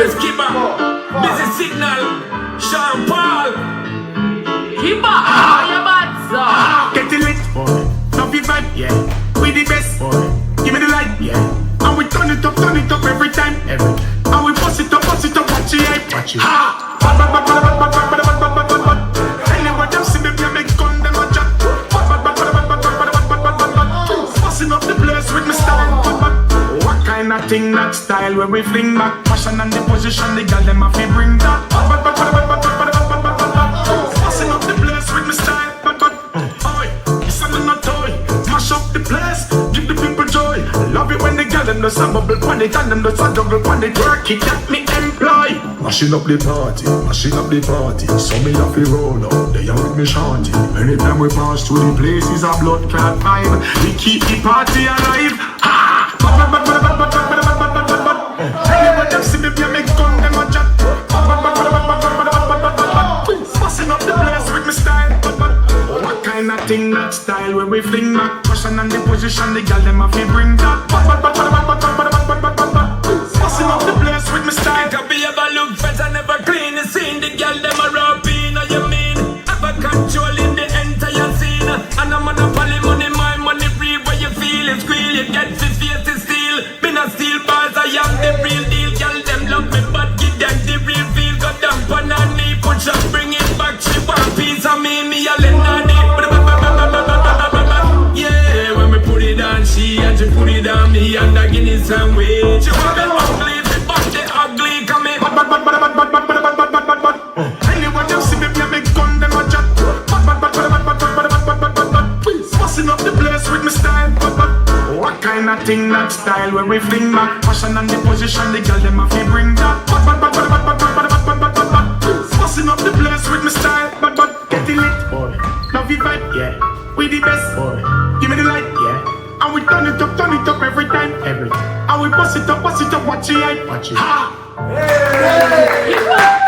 Boyz, Kybba, Busy Signal, Sean Paul. Kybba, how you bad, sir? Get it lit, boy. Love you vibe, yeah. We the best, boy. Give me the light, yeah. And we turn it up every time. And we bust it up, watch it, watch it. Ha! Anyway, them see me, me gun, them a chat. Busting up the place with me style. What kind of thing that style where we fling back? Passion and the position, the girl them a fi bring that. Busting up the place with me style. It's not a toy. Mash up the place, give the people joy. Love it when the girl them does a bubble on it and them does a double on it. Work it, that me employ. Mashing up the party, mashing up the party. So me have to roll up, they are with me shanty. Anytime we pass through the place is a blood clot vibe. We keep the party alive. Ha! Anyway, them see me me gun, them a chat. Busting up the place with me style. What kind of thing that style where we fling back? Passion and the position, the girl them a fi bring that. Busting up the place with me style. It can be ever look better, never clean the scene. The girl them a rub in, know you mean? Ever controlling the entire scene. And I'm monopoly money, my money free. Where you feel it, squeal, you get the face to steal. Me not steal bars, I am the real deal. Girl them love me, but give them the real feel. Got them pan on me, push up, bring it back. She want piece of me a lend on it. Yeah, when we put it on she and she put it on me and I give it some way. She want me ugly, but the ugly come in. Anyway, them see me me gun, them a chat. Busting up the place with me style. What kind of thing that style where we fling back? Passion and the position, the girl them a fi bring that. Busting up the place with me style. Get it lit, boy. Love you vibe, yeah. We the best, boy. Give me the light, yeah. And we turn it up every time. And we bust it up, watch it. Ha! Kybba.